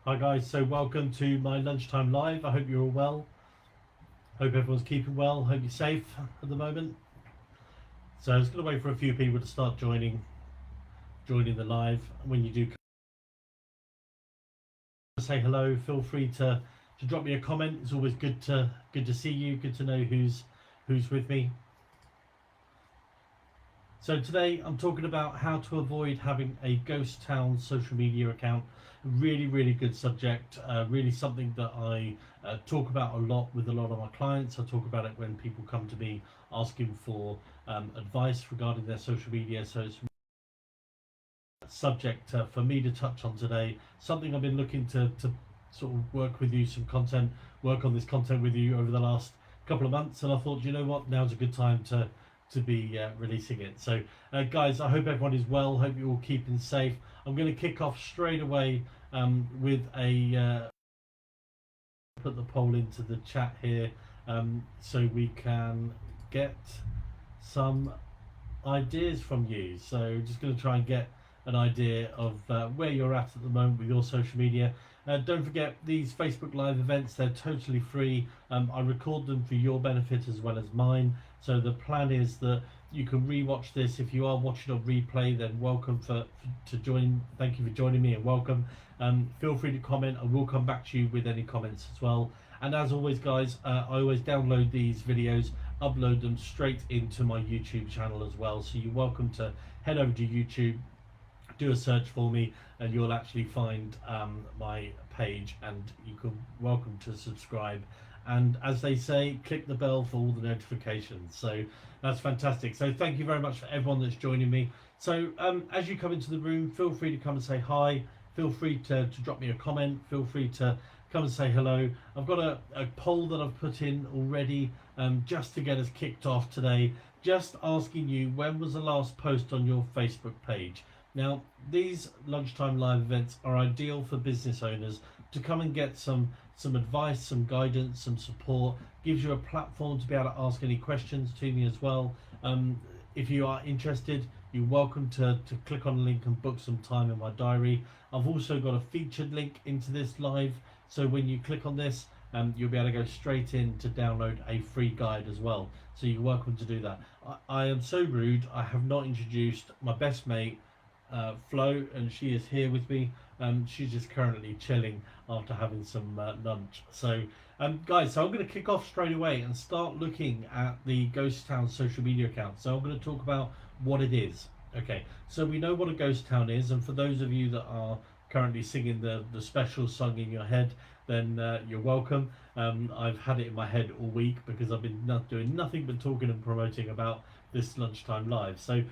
Hi guys, so welcome to my lunchtime live. I hope you're all well. Hope everyone's keeping well. Hope you're safe at the moment. So I was going to wait for a few people to start joining the live. When you do say hello, feel free to drop me a comment. It's always good to see you. Good to know who's with me. So today I'm talking about how to avoid having a ghost town social media account. Really good subject. Really something that I talk about a lot with a lot of my clients. I talk about it when people come to me asking for advice regarding their social media. So it's a subject for me to touch on today. Something I've been looking to sort of work with you, work on this content with you over the last couple of months, and I thought, you know what, now's a good time to be releasing it. So guys, I hope everyone is well. Hope you're all keeping safe. I'm going to kick off straight away with a put the poll into the chat here, so we can get some ideas from you. So just going to try and get an idea of where you're at the moment with your social media. Don't forget, these Facebook Live events, they're totally free. I record them for your benefit as well as mine. So the plan is that you can re-watch this. If you are watching on replay, then welcome to join. Thank you for joining me and welcome. Feel free to comment. I will come back to you with any comments as well. And as always, guys, I always download these videos, upload them straight into my YouTube channel as well. So you're welcome to head over to YouTube, do a search for me, and you'll actually find my page, and you can welcome to subscribe, and as they say, click the bell for all the notifications. So that's fantastic. So thank you very much for everyone that's joining me. So as you come into the room, feel free to come and say hi, feel free to drop me a comment, feel free to come and say hello. I've got a poll that I've put in already, just to get us kicked off today, just asking you, when was the last post on your Facebook page? Now, these lunchtime live events are ideal for business owners to come and get some advice, some guidance, some support. Gives you a platform to be able to ask any questions to me as well. If you are interested, you're welcome to click on the link and book some time in my diary. I've also got a featured link into this live, so when you click on this, you'll be able to go straight in to download a free guide as well. So you're welcome to do that. I am so rude, I have not introduced my best mate, Flo, and she is here with me. She's just currently chilling after having some lunch. So guys, so I'm going to kick off straight away and start looking at the ghost town social media account. So I'm going to talk about what it is. Okay, so we know what a ghost town is, and for those of you that are currently singing the special song in your head, then you're welcome. I've had it in my head all week because I've been doing nothing but talking and promoting about this lunchtime live. So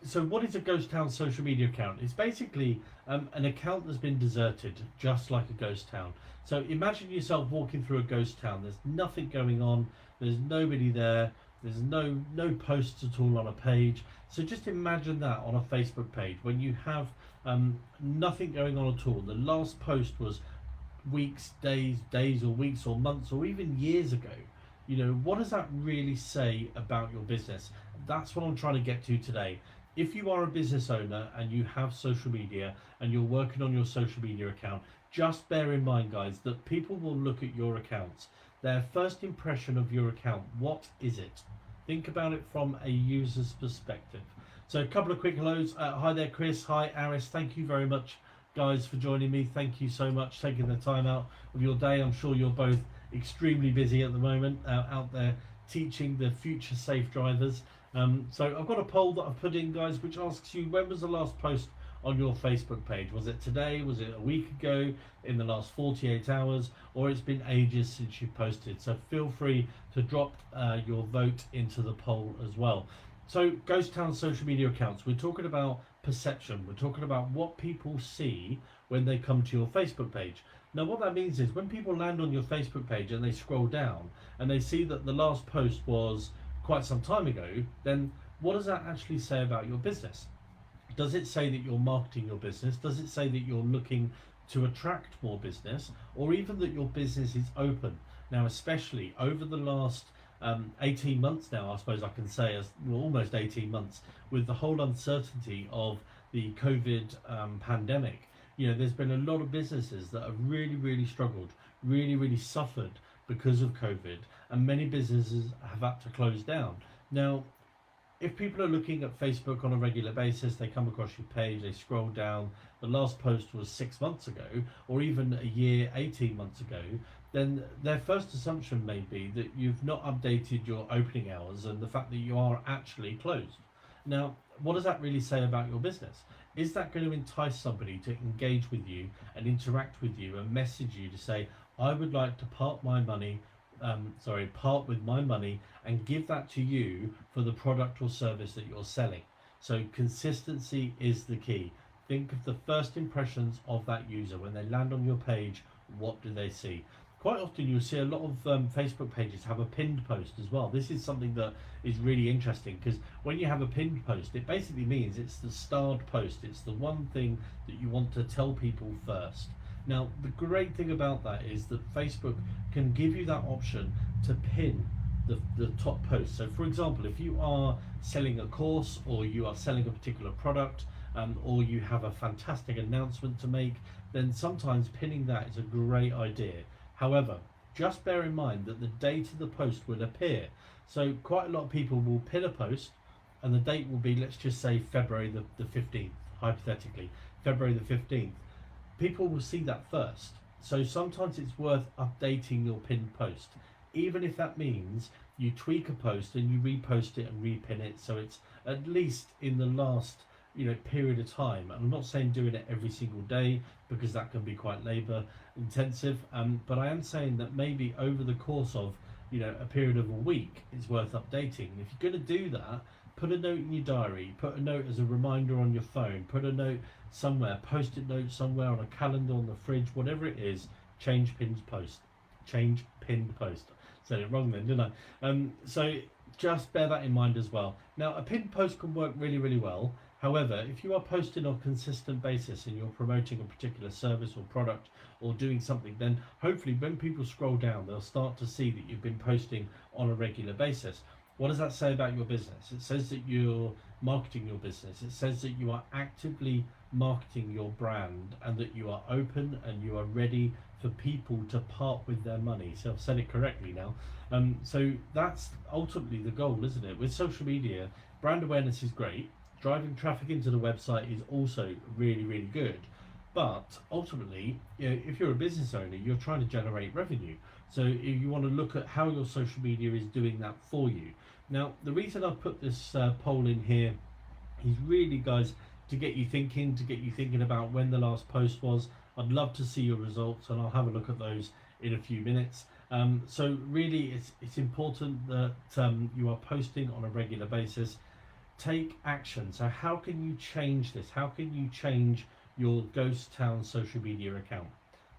so what is a ghost town social media account? It's basically an account that's been deserted, just like a ghost town. So imagine yourself walking through a ghost town. There's nothing going on, there's nobody there, there's no posts at all on a page. So just imagine that on a Facebook page, when you have nothing going on at all. The last post was weeks, days or weeks or months or even years ago. You know, what does that really say about your business? That's what I'm trying to get to today. If you are a business owner and you have social media and you're working on your social media account, just bear in mind, guys, that people will look at your accounts. Their first impression of your account, what is it? Think about it from a user's perspective. So a couple of quick hellos. Hi there, Chris. Hi, Aris. Thank you very much, guys, for joining me. Thank you so much, taking the time out of your day. I'm sure you're both extremely busy at the moment, out there teaching the future safe drivers. So I've got a poll that I've put in, guys, which asks you, when was the last post on your Facebook page? Was it today? Was it a week ago? In the last 48 hours? Or it's been ages since you posted? So feel free to drop your vote into the poll as well. So ghost town social media accounts, we're talking about perception. We're talking about what people see when they come to your Facebook page. Now what that means is, when people land on your Facebook page and they scroll down and they see that the last post was quite some time ago, then what does that actually say about your business? Does it say that you're marketing your business? Does it say that you're looking to attract more business, or even that your business is open? Now, especially over the last 18 months now, I suppose I can say, as well, almost 18 months, with the whole uncertainty of the COVID pandemic, There's been a lot of businesses that have really struggled, really suffered because of COVID, and many businesses have had to close down. Now, if people are looking at Facebook on a regular basis, they come across your page, they scroll down, the last post was 6 months ago, or even a year, 18 months ago, then their first assumption may be that you've not updated your opening hours and the fact that you are actually closed. Now, what does that really say about your business? Is that going to entice somebody to engage with you and interact with you and message you to say, I would like to part with my money and give that to you for the product or service that you're selling? So consistency is the key. Think of the first impressions of that user. When they land on your page, what do they see? Quite often you'll see a lot of Facebook pages have a pinned post as well. This is something that is really interesting, because when you have a pinned post, it basically means it's the starred post. It's the one thing that you want to tell people first. Now, the great thing about that is that Facebook can give you that option to pin the top post. So for example, if you are selling a course, or you are selling a particular product, or you have a fantastic announcement to make, then sometimes pinning that is a great idea. However, just bear in mind that the date of the post will appear. So quite a lot of people will pin a post and the date will be, let's just say February the 15th, hypothetically, February the 15th. People will see that first. So sometimes it's worth updating your pinned post, even if that means you tweak a post and you repost it and repin it, so it's at least in the last period of time. And I'm not saying doing it every single day, because that can be quite labor intensive, but I am saying that maybe over the course of a period of a week, it's worth updating. If you're going to do that, put a note in your diary, put a note as a reminder on your phone, put a note somewhere, post-it note somewhere on a calendar, on the fridge, whatever it is. Change pinned post. Said it wrong then, didn't I? So just bear that in mind as well. Now, a pinned post can work really well. However, if you are posting on a consistent basis and you're promoting a particular service or product or doing something, then hopefully when people scroll down, they'll start to see that you've been posting on a regular basis. What does that say about your business? It says that you're marketing your business. It says that you are actively marketing your brand, and that you are open and you are ready for people to part with their money. So I've said it correctly now. So that's ultimately the goal, isn't it? With social media, brand awareness is great. Driving traffic into the website is also really good. But ultimately, if you're a business owner, you're trying to generate revenue. So if you want to look at how your social media is doing that for you. Now, the reason I've put this poll in here is really, guys, to get you thinking about when the last post was. I'd love to see your results, and I'll have a look at those in a few minutes. So really, it's important that you are posting on a regular basis. Take action. So how can you change this? How can you change your ghost town social media account?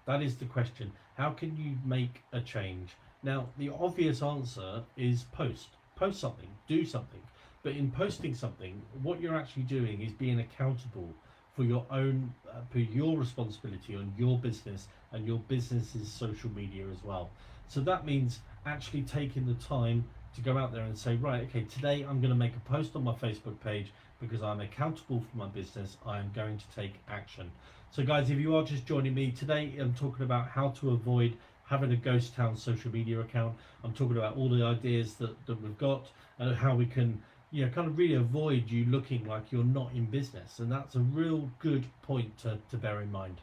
That is the question. How can you make a change? Now, the obvious answer is post something, do something. But in posting something, what you're actually doing is being accountable for your own, for your responsibility on your business and your business's social media as well. So that means actually taking the time to go out there and say, right, okay, today I'm going to make a post on my Facebook page because I'm accountable for my business. I am going to take action. So guys, if you are just joining me today, I'm talking about how to avoid having a ghost town social media account. I'm talking about all the ideas that we've got and how we can kind of really avoid you looking like you're not in business. And that's a real good point to bear in mind.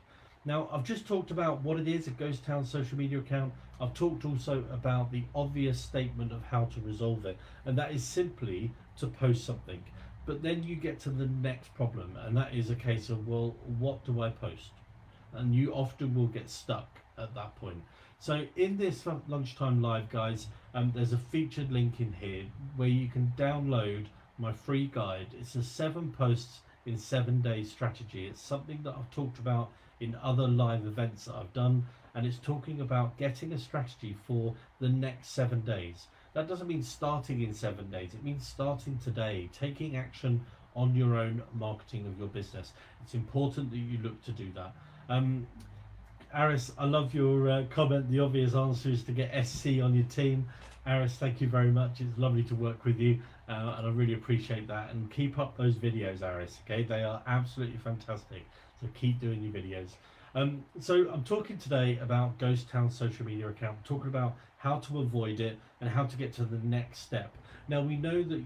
Now, I've just talked about what it is, a ghost town social media account. I've talked also about the obvious statement of how to resolve it, and that is simply to post something. But then you get to the next problem, and that is a case of, well, what do I post? And you often will get stuck at that point. So in this lunchtime live, guys, there's a featured link in here where you can download my free guide. It's a 7 posts in 7 days strategy. It's something that I've talked about in other live events that I've done, and it's talking about getting a strategy for the next 7 days. That doesn't mean starting in 7 days. It means starting today, taking action on your own marketing of your business. It's important that you look to do that. Aris, I love your comment. The obvious answer is to get SC on your team. Aris, thank you very much. It's lovely to work with you. and I really appreciate that. And keep up those videos, Aris. Okay, they are absolutely fantastic. So keep doing your videos. So I'm talking today about Ghost Town social media account. Talking about how to avoid it and how to get to the next step. Now we know that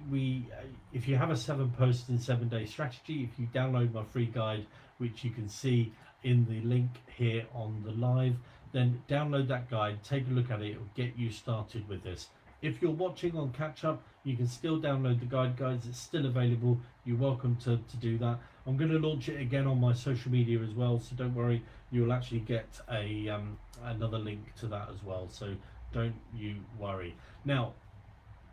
if you have a 7 posts in 7 day strategy, if you download my free guide, which you can see in the link here on the live, then download that guide, take a look at it, it'll get you started with this. If you're watching on catch up, you can still download the guide, guys. It's still available. You're welcome to do that. I'm going to launch it again on my social media as well, so don't worry, you'll actually get another link to that as well, so don't you worry. Now,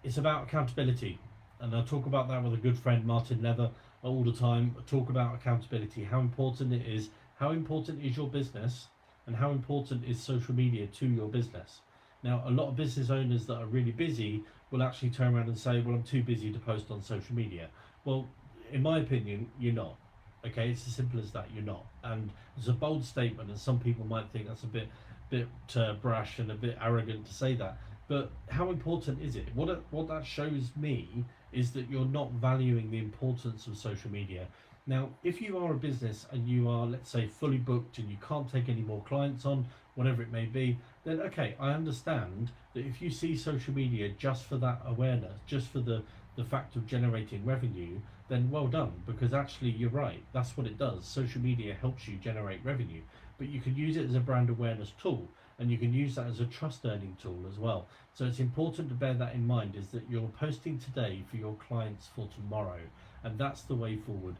it's about accountability, and I talk about that with a good friend, Martin Leather, all the time. I talk about accountability, how important it is, how important is your business, and how important is social media to your business. Now, a lot of business owners that are really busy will actually turn around and say, well, I'm too busy to post on social media. Well, in my opinion, you're not. Okay, it's as simple as that. You're not. And it's a bold statement, and some people might think that's a bit brash and a bit arrogant to say that. But how important is it? What that shows me is that you're not valuing the importance of social media. Now, if you are a business and you are, let's say, fully booked and you can't take any more clients on, whatever it may be, then okay, I understand that if you see social media just for that awareness, just for the fact of generating revenue, then well done, because actually you're right, that's what it does. Social media helps you generate revenue, but you can use it as a brand awareness tool, and you can use that as a trust earning tool as well. So it's important to bear that in mind, is that you're posting today for your clients for tomorrow, and that's the way forward.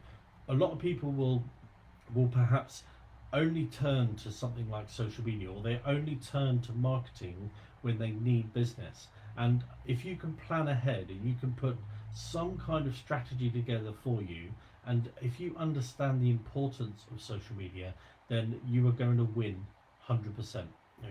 A lot of people will perhaps only turn to something like social media, or they only turn to marketing when they need business. And if you can plan ahead and you can put some kind of strategy together for you, and if you understand the importance of social media, then you are going to win 100%.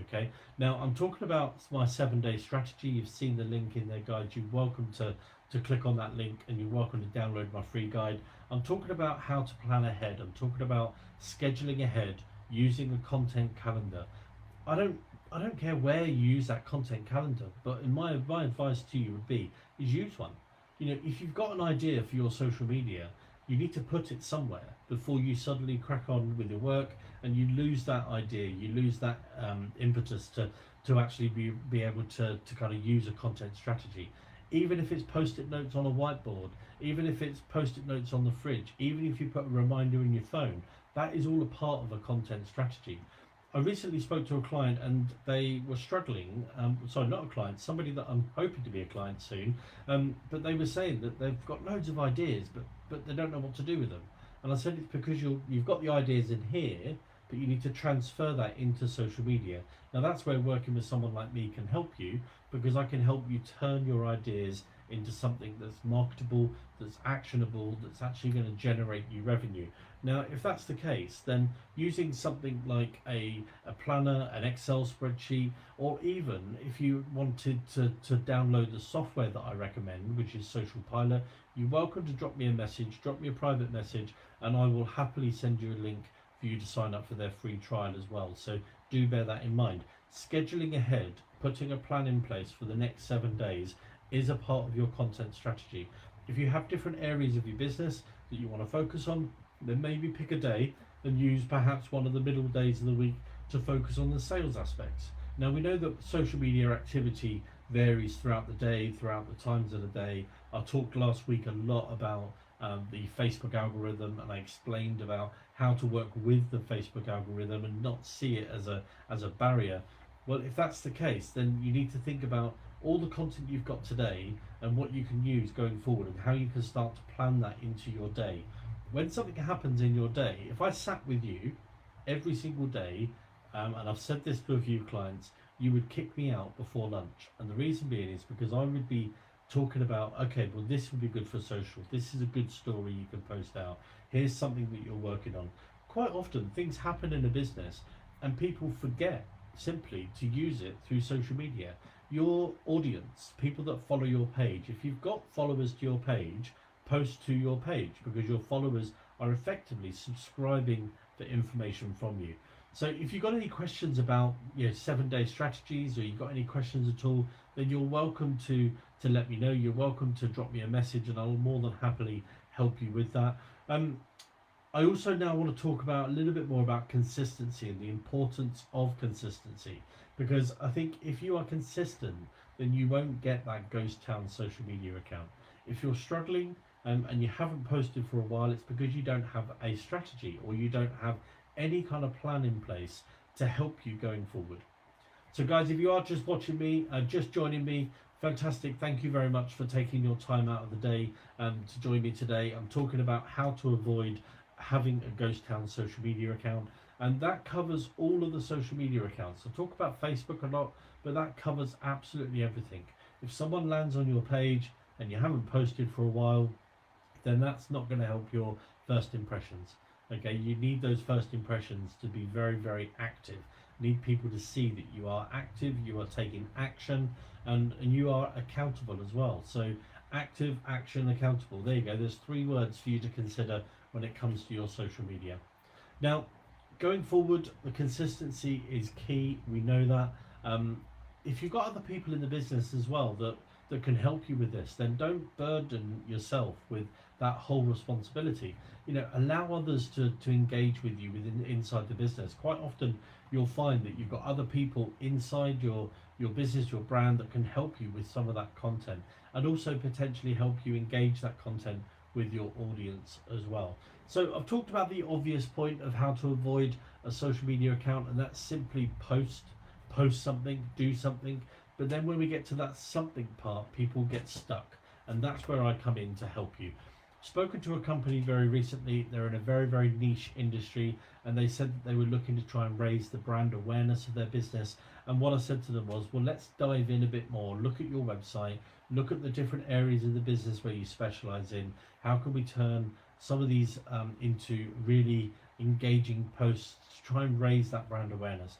Okay, now I'm talking about my 7 day strategy. You've seen the link in their guide. You're welcome to click on that link, and you're welcome to download my free guide. I'm talking about how to plan ahead. I'm talking about scheduling ahead using a content calendar. I don't care where you use that content calendar, but in my advice to you would be is use one. You know, if you've got an idea for your social media, you need to put it somewhere before you suddenly crack on with your work and you lose that idea, you lose that impetus to actually be able to kind of use a content strategy. Even if it's post-it notes on a whiteboard, even if it's post-it notes on the fridge, even if you put a reminder in your phone, that is all a part of a content strategy. I recently spoke to a client and they were struggling, sorry, not a client, somebody that I'm hoping to be a client soon, but they were saying that they've got loads of ideas, but they don't know what to do with them. And I said, it's because you've got the ideas in here, but you need to transfer that into social media. Now that's where working with someone like me can help you, because I can help you turn your ideas into something that's marketable, that's actionable, that's actually going to generate you revenue. Now, if that's the case, then using something like a planner, an Excel spreadsheet, or even if you wanted to download the software that I recommend, which is Social Pilot, you're welcome to drop me a message, drop me a private message, and I will happily send you a link for you to sign up for their free trial as well. So do bear that in mind. Scheduling ahead, putting a plan in place for the next 7 days is a part of your content strategy. If you have different areas of your business that you want to focus on, then maybe pick a day and use perhaps one of the middle days of the week to focus on the sales aspects. Now we know that social media activity varies throughout the day, throughout the times of the day. I talked last week a lot about the Facebook algorithm, and I explained about how to work with the Facebook algorithm and not see it as a barrier. Well, if that's the case, then you need to think about all the content you've got today and what you can use going forward, and how you can start to plan that into your day. When something happens in your day, if I sat with you every single day, and I've said this to a few clients, you would kick me out before lunch. And the reason being is because I would be talking about, okay, well, this would be good for social. This is a good story you can post out. Here's something that you're working on. Quite often things happen in a business and people forget simply to use it through social media. Your audience, people that follow your page, if you've got followers to your page, post to your page, because your followers are effectively subscribing for information from you. So if you've got any questions about 7 day strategies, or you've got any questions at all, then you're welcome to to let me know, you're welcome to drop me a message, and I'll more than happily help you with that. I also now want to talk about a little bit more about consistency and the importance of consistency, because I think if you are consistent, then you won't get that ghost town social media account. If you're struggling and you haven't posted for a while, it's because you don't have a strategy, or you don't have any kind of plan in place to help you going forward. So guys, if you are just watching me, just joining me, fantastic. Thank you very much for taking your time out of the day to join me today. I'm talking about how to avoid having a ghost town social media account, and that covers all of the social media accounts. I talk about Facebook a lot, but that covers absolutely everything. If someone lands on your page and you haven't posted for a while, then that's not going to help your first impressions. Okay, you need those first impressions to be very, very active. You need people to see that you are active, you are taking action, and you are accountable as well. So active, action, accountable. There you go. There's 3 words for you to consider when it comes to your social media. Now, going forward, the consistency is key. We know that. If you've got other people in the business as well that can help you with this, then don't burden yourself with that whole responsibility. Allow others to engage with you inside the business. Quite often you'll find that you've got other people inside your business, your brand, that can help you with some of that content, and also potentially help you engage that content with your audience as well. So I've talked about the obvious point of how to avoid a social media account, and that's simply post something, do something. But then when we get to that something part, people get stuck, and that's where I come in to help you. Spoken to a company very recently. They're in a very, very niche industry, and they said that they were looking to try and raise the brand awareness of their business. And what I said to them was, well, let's dive in a bit more. Look at your website, look at the different areas of the business where you specialize in. How can we turn some of these into really engaging posts to try and raise that brand awareness?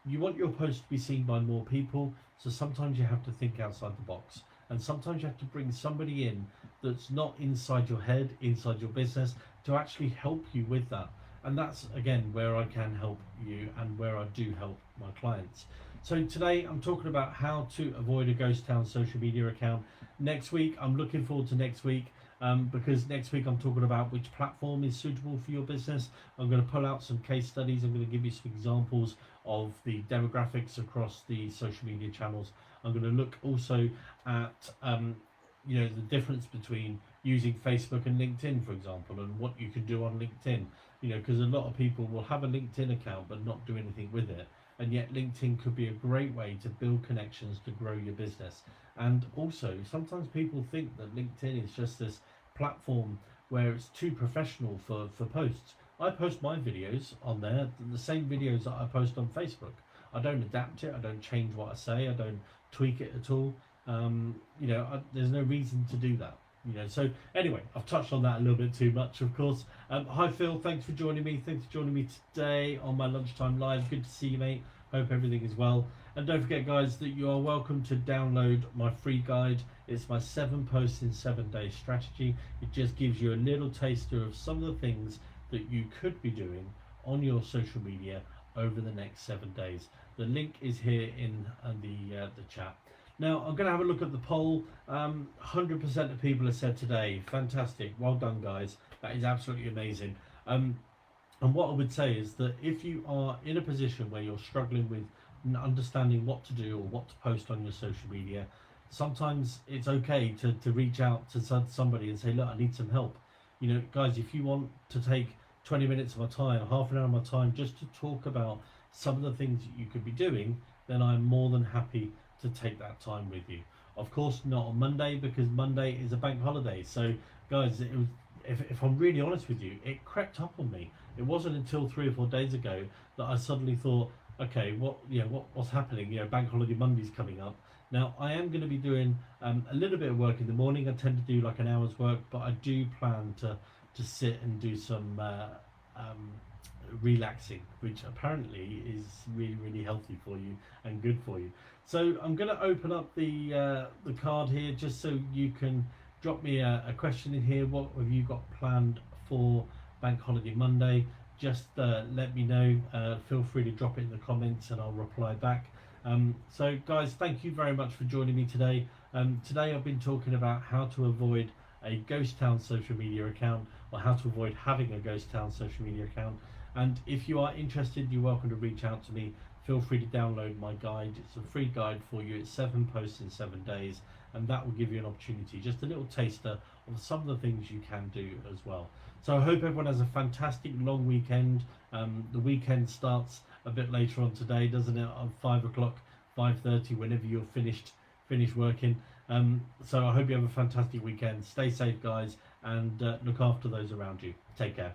You want your post to be seen by more people, so sometimes you have to think outside the box, and sometimes you have to bring somebody in that's not inside your head, inside your business, to actually help you with that. And that's again where I can help you, and where I do help my clients. So today I'm talking about how to avoid a ghost town social media account. Next week, I'm looking forward to next week, because next week I'm talking about which platform is suitable for your business. I'm going to pull out some case studies. I'm going to give you some examples of the demographics across the social media channels. I'm going to look also at the difference between using Facebook and LinkedIn, for example, and what you can do on LinkedIn. Because a lot of people will have a LinkedIn account but not do anything with it, and yet LinkedIn could be a great way to build connections to grow your business. And also, sometimes people think that LinkedIn is just this platform where it's too professional for posts. I post my videos on there, the same videos that I post on Facebook. I don't adapt it, I don't change what I say, I don't tweak it at all. There's no reason to do that. So anyway, I've touched on that a little bit too much, of course. Hi Phil, thanks for joining me. Thanks for joining me today on my lunchtime live. Good to see you, mate. Hope everything is well. And don't forget, guys, that you are welcome to download my free guide. It's my 7 posts in 7 days strategy. It just gives you a little taster of some of the things that you could be doing on your social media over the next 7 days. The link is here in the chat. Now, I'm going to have a look at the poll. 100% of people have said today. Fantastic. Well done, guys. That is absolutely amazing. And what I would say is that if you are in a position where you're struggling with understanding what to do or what to post on your social media, sometimes it's okay to reach out to somebody and say, look, I need some help. Guys, if you want to take 20 minutes of my time, half an hour of my time, just to talk about some of the things that you could be doing, then I'm more than happy to take that time with you. Of course, not on Monday, because Monday is a bank holiday. So, guys, if I'm really honest with you, it crept up on me. It wasn't until 3 or 4 days ago that I suddenly thought, okay, what's happening? Bank holiday Monday's coming up. Now, I am going to be doing a little bit of work in the morning. I tend to do like an hour's work, but I do plan to sit and do some relaxing, which apparently is really, really healthy for you and good for you. So I'm going to open up the card here just so you can drop me a question in here. What have you got planned for Bank Holiday Monday? Just let me know. Feel free to drop it in the comments and I'll reply back. So guys, thank you very much for joining me today. Today I've been talking about how to avoid a ghost town social media account, or how to avoid having a ghost town social media account. And if you are interested, you're welcome to reach out to me. Feel free to download my guide. It's a free guide for you. It's 7 posts in 7 days, and that will give you an opportunity, just a little taster of some of the things you can do as well. So I hope everyone has a fantastic long weekend. The weekend starts a bit later on today, doesn't it? At 5 o'clock, 5:30, whenever you're finished working. So I hope you have a fantastic weekend. Stay safe, guys, and look after those around you. Take care.